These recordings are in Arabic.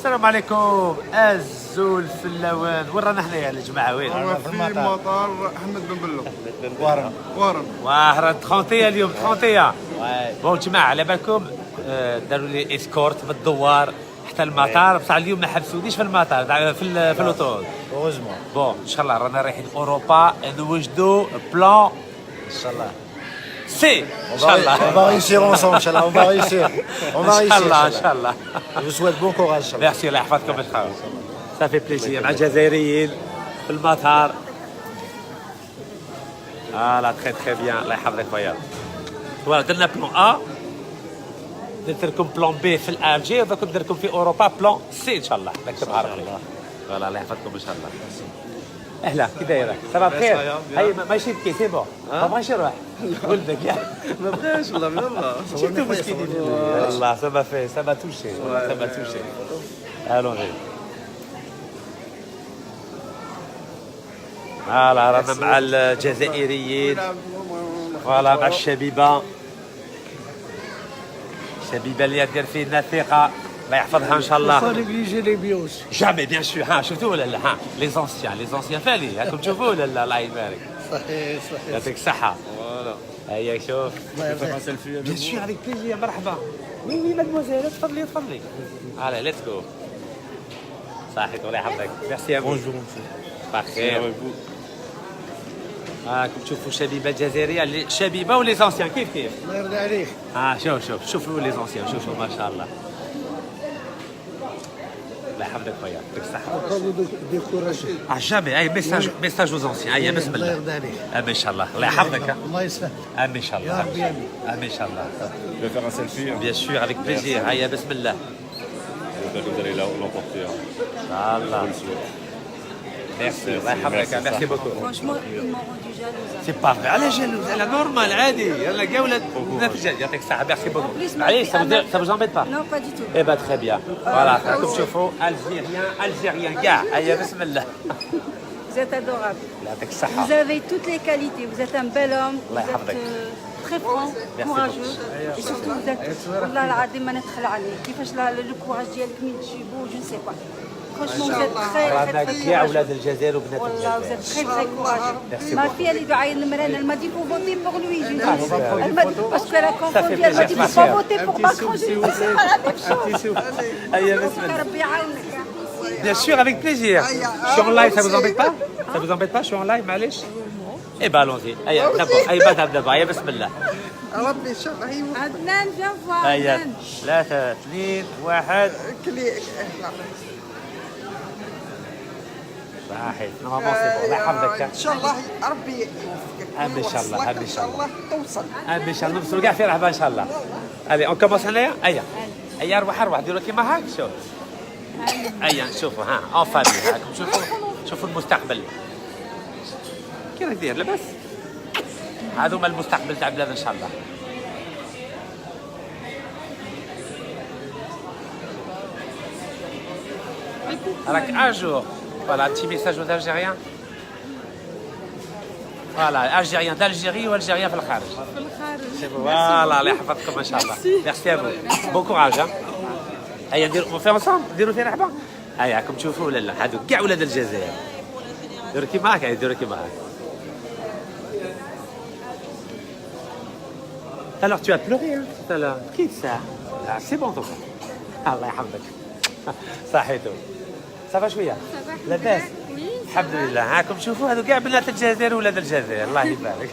السلام عليكم الزول في اللوان. وين رانا حنايا يا جماعه؟ وين؟ رانا في مطار احمد بن بلو. وارن واه 30 اليوم 30. بون جماعه على بالكم داروا لي اسكورت بالدوار حتى المطار، بصح اليوم ما حبسونيش في المطار في الاوتوبيس. بون ان شاء الله رانا رايحين اوروبا نوجدوا بلان ان شاء الله. سي ان شاء الله. On va réussir ensemble, Inch'Allah. On va réussir. On va réussir. ان شاء الله. Je vous souhaite bon courage, Inch'Allah. ميرسي الله يحفظكم الخير. صافي بليزير مع الجزائريين في المطار. لا تخي تخي بيان الله يحفظك خويا. فوالا درنا بلان ا، درت لكم بلان بي في الالجي، ودرك ندير لكم في اوروبا بلان سي ان شاء الله. راك عارف. فوالا الله يحفظكم ان شاء الله. اهلا كي دايره؟ صباح الخير. هاي ماشي تبكي سي بون، ما بغاش يروح ولدك يا ما بغاش والله ما بغا. شفتو مسكين والله سا في سا توشي سا توشي. الونجي فوالا رانا مع الجزائريين، فوالا مع الشبيبه الشبيبه اللي دير فينا الثقه الله يحفظها ان شاء الله. جامي بيان سور. ها شفتوا ولا لا؟ ها لي زونسيان فالي راكم تشوفوا ولا لا؟ الله يبارك. صحيح يعطيك الصحه. فوالا هيا شوف بيان سور افيك بليزير. مرحبا. وي مادموزيل تفضلي تفضلي. فوالا ليتس جو. صحيح الله يحفظك. ميرسي ا فو. بونجور بخير. راكم تشوفوا شبيبه الجزائريه اللي شبيبه ولي زونسيان كيف الله يرضي عليك. شوفوا لي زونسيان شوفوا ما شاء الله. الله يحفظك خويا يعطيك الصحة. جامي اي ميساج aux anciens. هيا بسم الله. الله يرضي عليك. امين ان شاء الله. الله يحفظك. الله يسلمك. امين ان شاء الله. يا ربي امين. امين ان شاء الله. Je vais faire un selfie. بيان سور افيك بليزير. هيا بسم الله. J'espère que vous allez l'emporter. ان شاء الله. ميرسي الله يحفظك. ميرسي بوكو. Franchement, ils m'ont rendu jalouse. سي با فري. علاش جالوز؟ على نورمال عادي. يلا كاع ولاد يعطيك الصحة. ميرسي بوكو. معليش ça vous embête pas؟ Non, pas du tout. Eh ben très bien. Voilà, راكم تشوفوا الجيريان كاع. هيا بسم الله. Vous êtes adorable. يعطيك الصحة. Vous avez toutes les qualités. Vous êtes un bel homme. Allah Vous يحفظك. êtes très franc, courageux. Et surtout, vous êtes. والله العظيم ما نتخلى عليه. كيفاش لو كوراج ديالك من تجيبوه je ne sais pas. Franchement, vous êtes très رانا très كاع courageux. ولاد الجزائر وبنات والله الجزائر. vous êtes très très courageux. Merci Ma beaucoup. fille elle est de Aïn Mren, elle m'a dit faut voter pour lui. Je lui ai dit, c'est elle m'a dit parce qu'elle a confondu, elle m'a dit plaisir. faut pas voter pour Macron. Je lui ai dit c'est pas la même chose. هيا بسم الله. ربي يعاونك. Bien sûr, avec plaisir. Je suis en live, ça vous embête pas? Ça vous embête pas? Je suis en live, معليش. Eh ben allons-y. هيا دابا. هيا مدام دابا. هيا بسم الله. ربي ان شاء الله يوفقك. عدنان viens voir. هيا عدنان. 3 2 1. صحيح. نورمالمون سي بون. الله يحفظك. ان شاء الله ربي يوفقك. امين ان شاء الله. امين ان شاء الله. توصل. امين ان شاء الله. نوصلوا كاع في رحبه ان شاء الله. الي اون كومونس هنايا. هيا هيا ارواح ديروا كيما هاك. شوف هيا نشوفوا ها اون فامي. هاكم شوفوا المستقبل كي راك داير لاباس. هذوما المستقبل تاع البلاد ان شاء الله. راك اجور. فوالا بتي ميساج aux Algériens. فوالا الجيريان d'Algérie والجيريان في الخارج. في الخارج. فوالا الله يحفظكم ان شاء الله. ميرسي ا فو. بون كوراج. هيا نديرو في انصامبل. نديرو في رحبه. هيا راكم تشوفوا ولا لا؟ هادو كاع ولاد الجزائر. ديروا كيما هكا. ديروا كيما هكا. Alors tu as pleuré hein tout à l'heure. Qui ça? Ah, c'est bon donc. الله يحفظك. صحيتو. صافا شويه. لاباس. الحمد لله. هاكم شوفوا هادو كاع بنات الجزائر ولاد الجزائر. الله يبارك.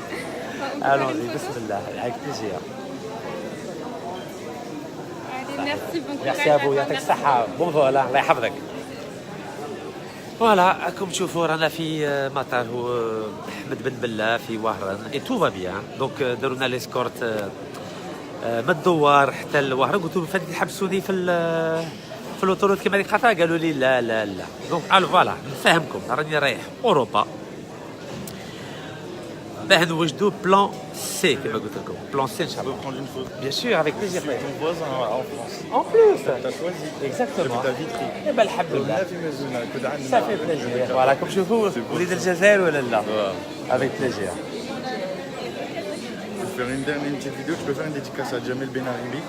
الونجي بسم الله. avec plaisir. Merci beaucoup. ميرسي ابو يعطيك الصحة. بون فوالا الله يحفظك. فوالا راكم تشوفوا رانا في مطار هو احمد بن بلة في وهران اي تو فا بيان. دونك داروا لنا ليسكورت من الدوار حتى الوهران. قلت لهم فادي تحبسوني في الاوتوريت كيما هذيك الخطره. قالوا لي لا لا لا. دونك الو فوالا نفهمكم راني رايح اوروبا باه نوجدوا بلان سي كما قلت لكم. بلان سي ان شاء الله. Prendre une photo. Bien sûr, avec plaisir. Ton voisin en France. En plus, T'as choisi. exactement. T'as Vitry. Eh ben, alhamdoulilah. في مزونة كنت عندنا. Ça fait plaisir. Voilà, comme je vous, وليد الجزائر ولا لا؟ Avec plaisir. Pour faire une dernière petite vidéo, je peux faire une dédicace à Jamel Benaribi.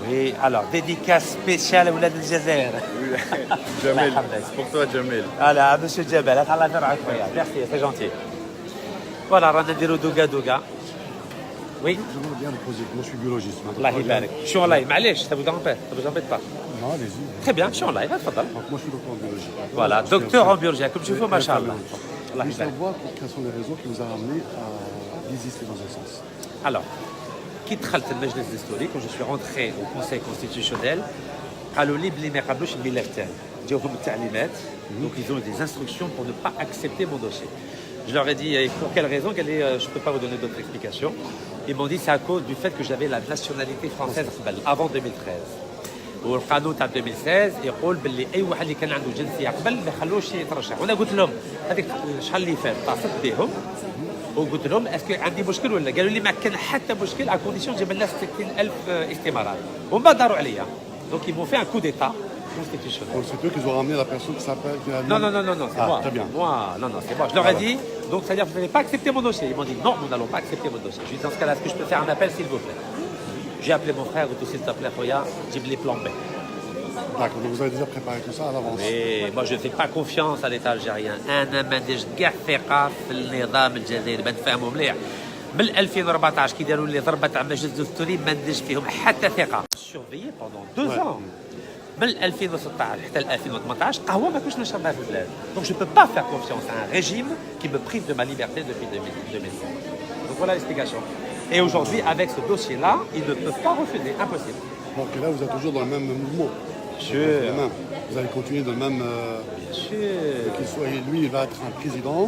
وي الوغ ديديكاس سبيسيال ولاد الجزائر. Jamel, يحفظك. c'est pour toi, Jamel. فوالا مسيو جبال الله يرعاك خويا ميرسي سي جونتي. فوالا رانا نديرو دوكا دوكا. وي J'aimerais bien le poser. Moi, je suis biologiste. الله يبارك. شو اونلاين معليش تبو دامبيت با. Non, allez-y. تري بيان شو اونلاين تفضل. Donc, moi, je suis docteur en biologie. فوالا دكتور ان بيولوجيا كم تشوفوا ما شاء الله. الله Je veux يبارك. savoir quels sont les raisons qui vous ont amené à désister dans un sens. Alors, كي دخلت المجلس الدستوري كون جو سوي رونتري او كونساي كونستيتيسيونيل قالوا لي بلي ما يقبلوش الملف تاعي جاوهم التعليمات دونك ils ont des instructions pour ne pas accepter mon dossier. Je leur ai dit pour quelle raison قال لي je peux pas vous donner d'autres explications. Ils m'ont dit c'est à cause du fait que j'avais la nationalité française قبل avant 2013. والقانون تاع 2016 يقول باللي اي واحد اللي كان عنده جنسيه قبل ما يخلوش يترشح. وانا قلت لهم هذيك شحال اللي فات اتصلت بهم وقلت لهم اسكو عندي مشكل ولا قالوا لي ما كان حتى مشكل على كونديسيون جاب لنا 60,000 استمارات ومن بعد داروا عليا دونك ils m'ont fait un coup d'état constitutionnel. Donc, c'est eux qui ont ramené la personne qui s'appelle. Non, c'est Ah, moi. très bien. Moi, non, c'est moi. Je leur ai dit, donc ça veut dire que vous n'allez pas accepter mon dossier. Ils m'ont dit non, nous n'allons pas accepter votre dossier. Je lui ai dit dans ce cas-là, est-ce que je peux faire un appel s'il vous plaît? J'ai appelé mon frère, j'ai dit s'il te plaît, Khoya, j'ai les plans B. D'accord, donc vous avez déjà préparé tout ça à l'avance. Et moi, je ne fais pas confiance à l'État algérien. أنا ما نديرش كاع ثقة في النظام الجزائري بنفهموا مليح. من 2014 كي داروا لي ضربة تاع المجلس الدستوري ما نديرش فيهم حتى ثقة. Surveillé pendant 2 ans. من 2016 حتى 2018 قهوة ما كنتش نشربها في البلاد. Donc je ne peux pas faire confiance à un régime qui me prive de ma liberté depuis 2000. Donc voilà l'explication. Et aujourd'hui, avec ce dossier-là, ils ne peuvent pas refuser. Impossible. Donc là, vous êtes toujours dans le même mouvement. Sûr. Le même. Vous allez continuer dans le même. Bien sûr. Qu'il soit, lui, il va être un président,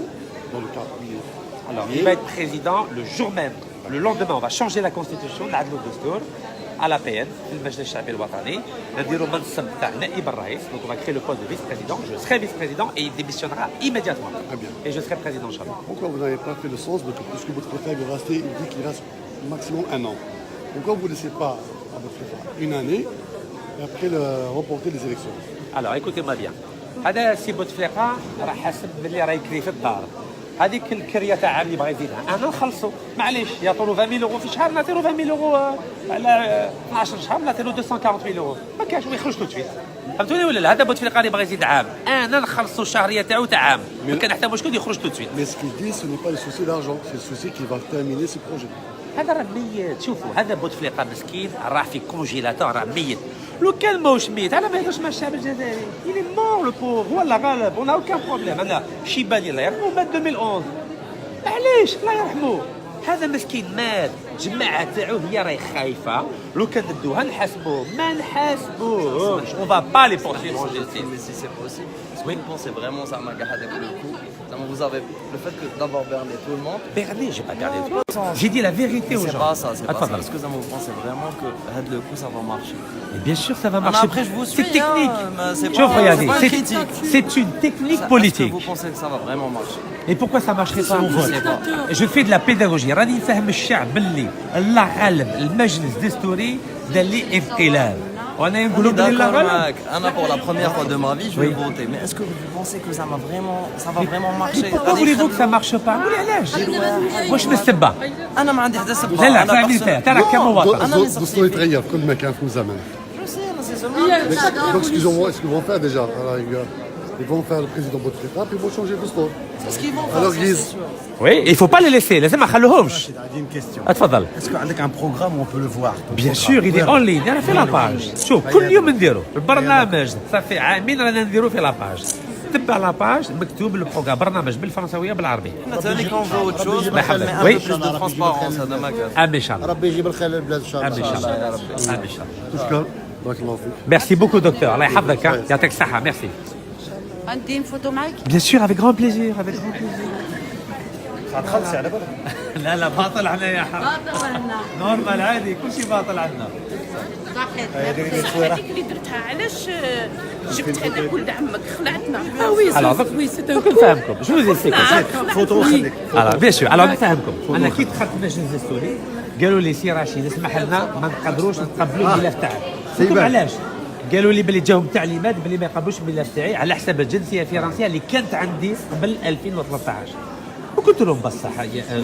dans le cas où il est. Alors, il va être président le jour même. Le lendemain, on va changer la constitution de l'Adl Dostour à la PN, le Majlis Shabi al-Watani. نديروا منصب تاع نائب الرئيس. Donc on va créer le poste de vice-président. Je serai vice-président et il démissionnera immédiatement. Très bien. Et je serai président, Inch'Allah. Pourquoi vous n'avez pas fait le sens, puisque votre frère est resté, il dit qu'il reste maximum 1 an. Pourquoi vous ne laissez pas à votre frère 1 année et après remporter les élections? Alors écoutez-moi bien. هذا سي بوتفليقه راه حاسب باللي راه يكري في الدار. هذيك الكريه تاع عام اللي بغى يزيدها انا نخلصوا معليش يعطوا له 20,000 يورو في شهر نعطي له 20,000 يورو على 12 شهر نعطي له 240,000 يورو ما كاش ويخرج تو تفيت فهمتوني ولا لا؟ هذا بوتفليقه اللي بغى يزيد عام انا نخلصوا الشهريه تاعو تاع عام ما كان حتى مشكل يخرج تو تفيت. Mais ce qu'il dit, ce n'est pas le souci d'argent, c'est le souci qui va terminer ce projet. هذا راه ميت. شوفوا هذا بوتفليقه مسكين راح في كونجيلاتور راه ميت. لو كان ماهوش ميت على ما يهضرش مع الشعب الجزائري. Il est mort le pauvre هو اللي غالب on a aucun problème. انا شيباني الله يرحمه مات 2011 معليش الله يرحمه. هذا مسكين مات الجماعه تاعو هي راهي خايفه لو كان ندوها نحاسبوه ما نحاسبوهمش on va pas les poursuivre en justice. Mais si c'est possible, est-ce que vous pensez vraiment ça m'a gardé le coup? Vous avez le fait d'avoir berné tout le monde. Berné, j'ai pas gardé toi. J'ai dit la vérité aux C'est gens. pas ça, c'est pas ça. Attends, Est-ce que vous pensez vraiment que le coup ça va marcher? Et bien sûr, ça va Ah, marcher. mais après, je vous suis, C'est technique. hein, mais c'est Tu vois, pas- regardez, c'est pas c'est critique. c'est une technique politique. Est-ce que vous pensez que ça va vraiment marcher? Et pourquoi ça marcherait pas? Je sais pas. Je fais de la pédagogie. راني نفهم الشعب باللي الله غالب المجلس الدستوري دار لي انقلاب. وانا نقولوا باللي الله D'accord, غالب. mec. Anna, pour la première fois de ma vie, je vais Oui. voter. Mais est-ce que vous pensez que ça va vraiment marcher? Et pourquoi voulez-vous que ça marche pas? قولي علاش؟ واش من السبه؟ أنا ما عندي حتى سبب. لا لا أنا فاهمين personne- فيها ترى كمواطن. أنا اللي Dosto يتغير كل ما كان في زمان. Je sais, mais c'est seulement- Donc ce qu'ils vont faire déjà, à la rigueur, ils vont faire le président Bouteflika, puis ils vont changer Dosto. C'est ce qu'ils vont faire. Alors c'est Guise, sûr. Oui, il faut pas les laisser. لازم ما نخلوهمش. j'ai une question. اتفضل. Est-ce qu'avec un programme on peut le voir? بيان سور il est en ligne انا في لاباج شوف كل يوم نديرو البرنامج صافي عامين رانا نديرو في لاباج تبع لاباج مكتوب البروغرام برنامج بالفرنسويه بالعربيه احنا ثاني كون فو autre chose, ما mais يحبك. un Oui. peu plus de transparence هذا ما كان. امين ان شاء الله ربي يجيب الخير للبلاد ان شاء امين ان الله. شاء الله امين ان شاء الله تشكر بارك الله فيك. ميرسي بوكو دكتور الله يحفظك يعطيك الصحه ميرسي عندي فوتو معك. بيان سور افيك غران بليزير افيك غران بليزير غتخلصي على بالك. لا لا باطل عنا يا حرام نورمال عادي كل شيء باطل عنا هذيك اللي درتها علاش جبت هذاك ولد عمك خلعتنا وي alors وي سي donc نفهمكم شنو زي السيكل فوتو خليك. alors bien sûr alors نفهمكم انا كي دخلت المجلس الدستوري قالوا لي سي رشيد اسمح لنا ما نقدروش نتقبلوا الملف تاعك قلت لهم علاش قالوا لي بلي جاهم تعليمات بلي ما يقبلوش الملف تاعي على حساب الجنسيه الفرنسيه اللي كانت عندي قبل 2013 قلت لهم بصح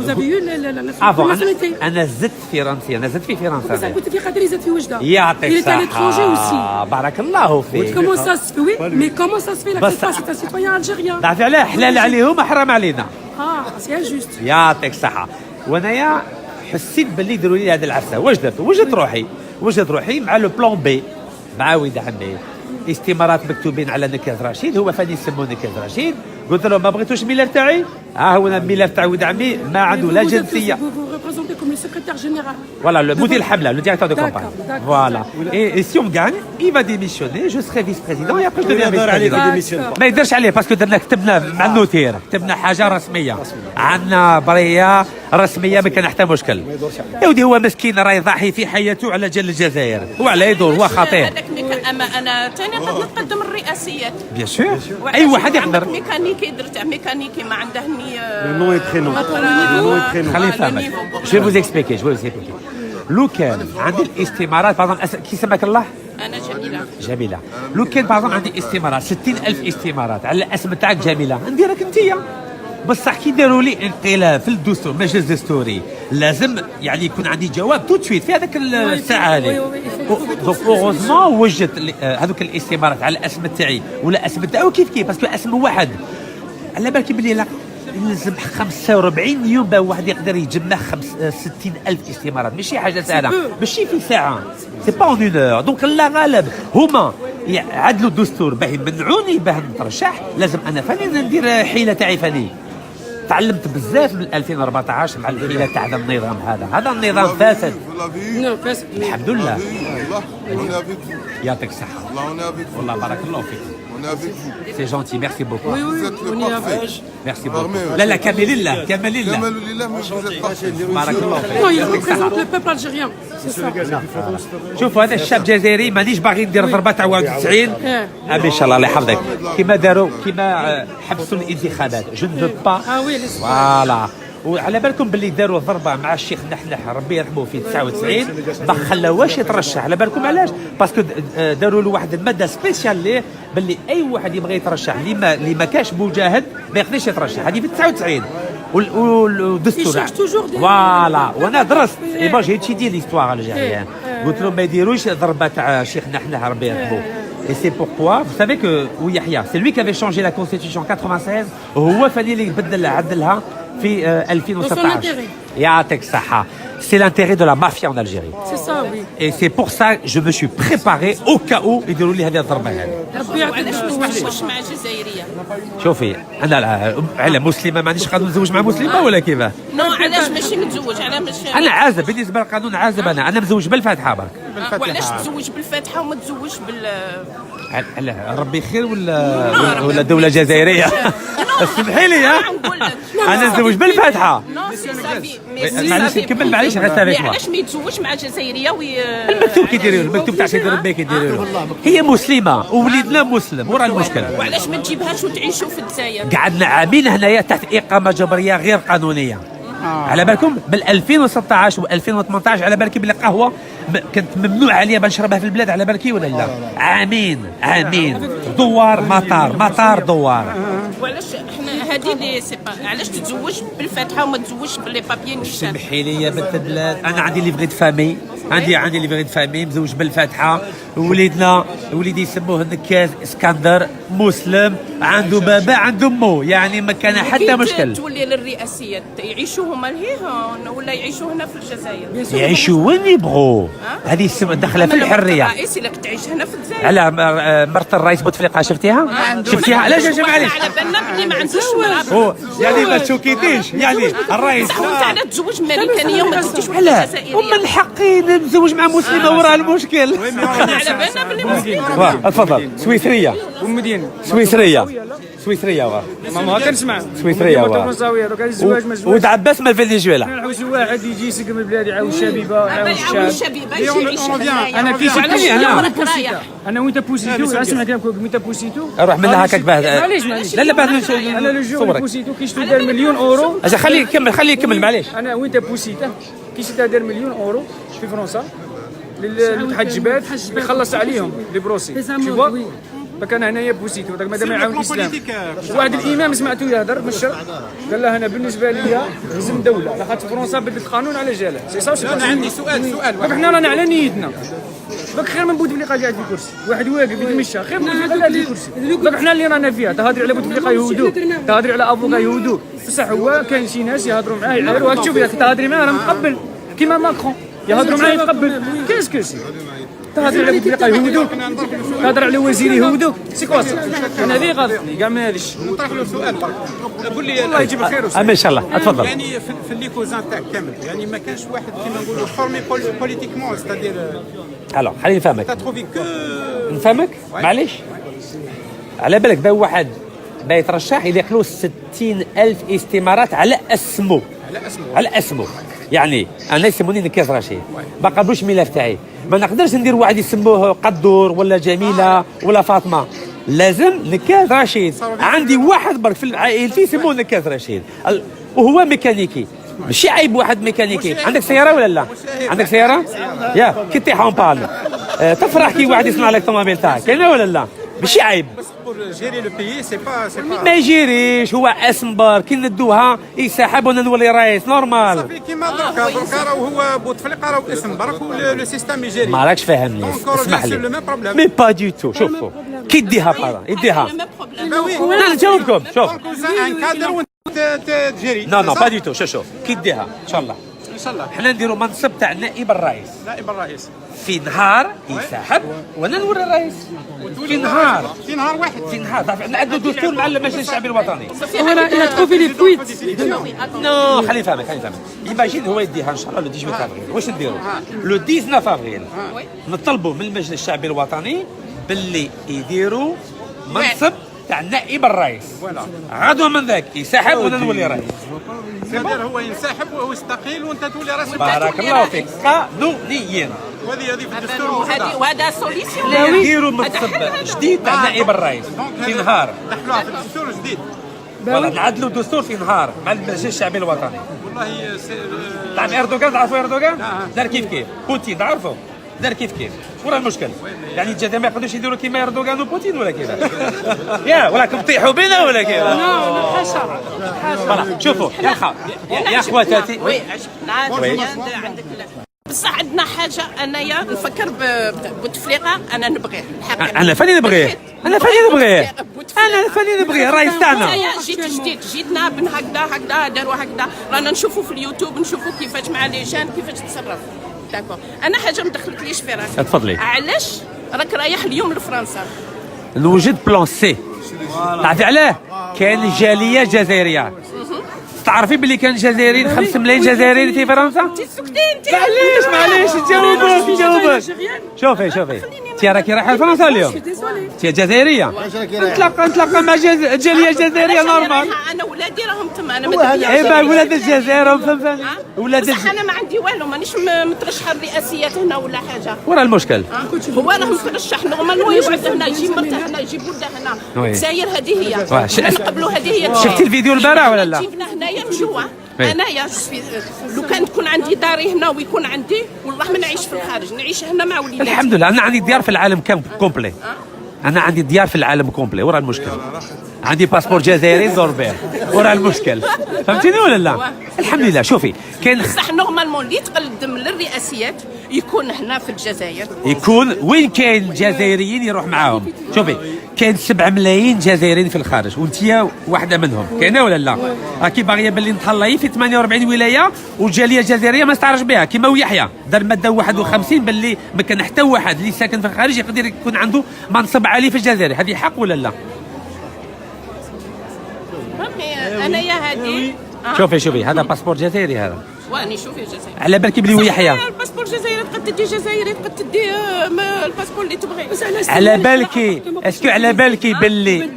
Vous avez eu la افون nationalité. انا زدت فرنسي، انا زدت في فرنسا. بصح كنت في قدري زاد في وجده. يعطيك Il est à l'étranger الصحة. aussi. بارك الله فيك. Comment ça se fait? Oui, mais comment ça se fait? La Basta. Crépa, c'est un citoyen algérien. تعرفي علاه حلال عليهم حرام علينا. Ah, c'est injuste. يعطيك الصحة. وانايا حسيت باللي يديروا لي هذه العفسة. واش درت؟ وجدت روحي مع لو بلان بي مع ولد عمي. استمارات مكتوبين على نكاز رشيد، هو فاني يسموه نكاز رشيد. قلت له ما بغيتوش الميلاد تاعي؟ هو انا الميلاد تاع ولد عمي ما عنده لا جنسية. Vous représentez comme le secrétaire général. Voilà, le مدير الحملة, le directeur de D'accord, campagne. d'accord. Voilà. Et si on gagne, il va démissionner, je serai vice-président et après je deviens vice-président. ما يقدرش عليه باسكو درنا كتبنا مع النوتير، كتبنا حاجة رسمية. عندنا برية رسمية ما كان حتى مشكل. يا ودي هو مسكين راه يضحي في حياته على جال الجزائر، هو على يدور هو خطير. هذاك اما انا ثاني قد نقدم الرئاسيات. بيان سور. أي واحد يقدر. ميكانيكي درت ميكانيكي ما عنده ني Le nom et prénom. Le nom et prénom. خليني نفهمك. Je vais vous expliquer. لو كان عندي الاستمارات بعض كي سماك الله؟ انا جميلة. لو كان بعضهم عندي استمارات 60,000 استمارات على الاسم تاعك جميلة، نديرك انتيا. بصح كي داروا لي انقلاب في الدستور مجلس الدستوري لازم يعني يكون عندي جواب تو سويت في هذاك الساعة هذه. دونك اوغوزمون وجدت هذوك الاستمارات على الاسم تاعي ولا اسم تاعو كيف باسكو اسم واحد. على بالك بلي لا يلزم 45 يوم باه واحد يقدر يجمع 60,000 استمارات، ماشي حاجه سهله، ماشي في ساعه، سي با اون اون اور. دونك الله غالب هما يعدلوا الدستور باه يمنعوني باه نترشح، لازم انا فاني ندير حيله تاعي فاني. تعلمت بزاف من 2014 مع الحيله تاع هذا النظام هذا النظام فاسد. الحمد لله. يعطيك الصحه. والله بارك الله فيك. C'est gentil, merci beaucoup. Oui, on est avec. Merci beaucoup. لا كامل لله. بارك الله فيك. Non, il représente le peuple algérien. C'est ça. شوفوا هذا الشاب الجزائري مانيش باغي ندير ضربه تاع 91. ان شاء الله الله يحفظك. كيما داروا كيما حبسوا الانتخابات. جو نو با. فوالا. وعلى بالكم باللي داروا ضربه مع الشيخ نحنح ربي يرحمه في 99 ما خلاوهش يترشح. على بالكم علاش؟ باسكو داروا له واحد الماده سبيسيال ليه باللي اي واحد يبغي يترشح اللي ما كاش مجاهد ما يقدرش يترشح. هذه في 99 والدستور فوالا. وانا درست اي با جي تيدي ليستوار الجزائريين قلت لهم ما يديروش ضربه تاع الشيخ نحنح ربي يرحمه. Et c'est pourquoi, vous savez que Yahya, c'est lui qui avait changé la constitution en 96, هو فاني اللي بدل عدلها في 2016. يعطيك الصحة. C'est l'intérêt de la mafia en Algérie. C'est ça, oui. Et c'est pour ça que je me suis préparé au cas où يديروا لي هذه الضربة هذه. علاش ما تزوجش مع جزائرية؟ شوفي أنا على مسلمة ما عنديش قانون نتزوج مع مسلمة ولا كيفاه؟ نو علاش ماشي متزوج؟ علاش ماشي؟ أنا عازب بالنسبة للقانون عازب أنا مزوج بالفاتحة برك. وعلاش تزوج بالفاتحة وما تزوجش بال ربي خير ولا دولة جزائرية؟ اسمحي لي أنا نتزوج بالفاتحة. معليش نكمل معليش غير علاش ما يتزوجش مع جزائرية المكتوب كيديروا له المكتوب تاع سيدي ربي كيديروا له. هي مسلمة ووليدنا مسلم وراه المشكل. وعلاش ما تجيبهاش وتعيشوا في الجزائر؟ قعدنا عامين هنايا تحت إقامة جبرية غير قانونية. على بالكم بال 2016 و 2018 على بالك بلي قهوة كانت ممنوع عليا بنشربها في البلاد على بالك ولا لا؟ عامين دوار مطار دوار. وعلاش احنا هذه اللي علاش تتزوج بالفاتحه وما تتزوجش باللي بابيي نيشان؟ سمحي لي يا بنت البلاد انا عندي ليفغي دو فامي عندي ليفغي دو فامي مزوج بالفاتحه. وليدي يسموه نكاز اسكندر مسلم عنده بابا عنده امه يعني ما كان حتى مشكل. تولي للرئاسيات يعيشوا هما لهيه ولا يعيشوا هنا في الجزائر؟ يعيشوا وين يبغوا. هذه داخله في الحريه. الرئيس لك تعيش هنا في الجزائر. على مرت الرئيس بوتفليقه شفتيها؟ علاش معليش على بالنا بلي ما عندوش مرأة. يعني ما تشوكيتيش يعني الرئيس انت على تزوج امريكانيه وما تزوجش مع جزائريه. ومن حقي نتزوج مع مسلمه وراه المشكل. على بالنا بلي مسلمين. تفضل سويسريه ومدينه سويسريه ما كنسمع سويسريه فرنساويه دوك الزواج ما ود عباس من فنزويلا. نحوس واحد يجي يسق من البلاد يعاود الشبيبه يعاود الشاب. انا كي انا وانت بوسيتو اسمع كلامك وانت بوسيتو روح منها هكاك باه. معليش لا باه انا لو جور بوسيتو كي شتو دار مليون اورو. اجا خليه يكمل معليش. انا وانت بوسيته كي شتو دار مليون اورو في فرنسا للاتحاد الجبال يخلص عليهم لي بروسي شوفوا داك انا هنايا بوسيتو داك مادام ما يعاون الاسلام. واحد الامام سمعته يهضر من الشرق قال له انا بالنسبه لي هزم دوله لاخاطر فرنسا بدلت قانون على جاله سي صا. انا عندي سؤال داك حنا رانا على نيتنا داك خير من بوتفليقه قاعد في الكرسي واحد واقف يتمشى خير من بوتفليقه قاعد في الكرسي داك حنا اللي رانا فيها تهضري على بوتفليقه يهودوك تهضري على افوكا يهودوك بصح هو كاين شي ناس يهضروا معاه يعايروا راك تشوفي تهضري معاه راه مقبل كيما ماكرون يهضروا معاه يتقبل كيسكو سي تهضر على بوتفليقه يهودوك تهضر على وزير يهودوك سي كوا انا هذه غلطني كاع ما هذيش. نطرح له سؤال برك قول لي الله يجيب الخير اما ان شاء الله اتفضل. يعني في اللي كوزان تاعك كامل يعني ما كانش واحد كيما نقولوا فورمي بوليتيكمون ستادير الو خليني نفهمك تاتروفي كو نفهمك معليش على بالك با واحد با يترشح يدخلوا 60,000 استمارات على اسمه على اسمه يعني انا يسموني نكاس رشيد ما قبلوش الملف تاعي ما نقدرش ندير واحد يسموه قدور ولا جميله ولا فاطمه لازم نكاس رشيد عندي واحد برك في عائلتي يسموه نكاس رشيد وهو ميكانيكي ماشي عيب واحد ميكانيكي عندك سياره ولا لا عندك سياره يا كي تطيح اون بال تفرح كي واحد يصنع لك الطوموبيل تاعك كاينه ولا لا ماشي عيب جيري لو بيي سي با ما يجيريش هو اسم برك كي ندوها يسحب وانا نولي رئيس نورمال صافي كيما دركا راهو هو بوتفليقه راهو اسم برك ولو سيستم يجيري ما راكش فاهمني اسمح لي مي با دو تو شوفوا كي يديها بارا يديها لا نجاوبكم شوف ان كادر وانت تجيري نو با دو تو شوف كي يديها ان شاء الله ان شاء الله حنا نديروا منصب تاع نائب الرئيس نائب الرئيس في نهار يسحب وانا نوري الرئيس في نهار واحد في نهار عندنا دستور مع المجلس الشعبي الوطني انا تروفي لي فويت نو خليني نفهمك ايماجين هو يديها ان شاء الله لو 18 افريل واش نديروا لو 19 افريل نطلبوا من المجلس الشعبي الوطني باللي يديروا منصب تاع نائب الرئيس غدوه من ذاك يسحب وانا نولي رئيس سيدير هو ينسحب وهو يستقيل وانت تولي رئيس بارك الله فيك قانونيا وهذه في الدستور وهذا سوليسيون يديروا منصب جديد تاع نائب الرئيس في نهار دخلوها في الدستور جديد والله نعدلوا الدستور في نهار مع المجلس الشعبي الوطني والله طعم اردوغان تعرفوا اردوغان دار كيف بوتين تعرفوا دار كيف ورا المشكل يعني الجزائر ما يقدروش يديروا كيما اردوغان وبوتين ولا كذا يا وراكم تطيحوا بينا ولا كذا لا حاشا فوالا شوفوا يا خواتاتي وي عندك بصح عندنا حاجه انايا نفكر بوتفليقه انا نبغيه الحقيقه انا فاني نبغيه انا فاني نبغيه الرئيس تاعنا جيت جديد جيتنا بن هكذا داروا هكذا رانا نشوفوا في اليوتيوب نشوفوا كيفاش مع لي جان كيفاش تصرف داكور انا حاجه ما دخلتليش في راسي تفضلي علاش راك رايح اليوم لفرنسا نوجد بلان سي تعرفي علاه كاين جاليه جزائريه تعرفي بلي كان جزائريين 5 ملايين جزائري في فرنسا معليش نجاوبك شوفي انت راكي رايحه لفرنسا اليوم انت جزائريه نتلاقى مع جاليه جزائريه نورمال انا ولادي راهم تما انا ما ايوا ولاد الجزائر راهم فهمتني ولاد بصح انا ما عندي والو مانيش مترشحه الرئاسيات هنا ولا حاجه ورا المشكل هو راه مترشح نورمال هو يقعد هنا يجيب مرته هنا يجيب ولده هنا الجزائر هذه هي نقبلوا هذه هي شفتي الفيديو البارح ولا لا جبنا هنايا نجوع انايا لو كان تكون عندي داري هنا ويكون عندي والله ما نعيش في الخارج نعيش هنا مع وليداتي الحمد لله انا عندي ديار في العالم كومبلي انا عندي ديار في العالم كومبلي ورا المشكل عندي باسبور جزائري ندور به ورا المشكل فهمتيني ولا لا الحمد لله شوفي كاين بصح نورمالمون اللي تقدم للرئاسيات يكون هنا في الجزائر يكون وين كاين جزائريين يروح معاهم شوفي كاين 7 ملايين جزائريين في الخارج وانت واحده منهم كاينه ولا لا راكي باغيه باللي نتهلاي في 48 ولايه والجاليه الجزائريه ما استعرج بها كيما ويحيى دار ماده 51 باللي ما كان حتى واحد اللي ساكن في الخارج يقدر يكون عنده منصب عالي في الجزائر هذه حق ولا لا انايا هذه شوفي هذا باسبور جزائري هذا واني شوفي الجزائر على بالك بلي ويحيى الباسبور الجزائري تقد تدي جزائري تقد تدي الباسبور اللي تبغي على بالك اسكو على بالك باللي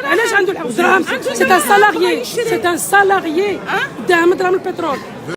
علاش عنده الحق دراهم سي ان سالاريي دراهم البترول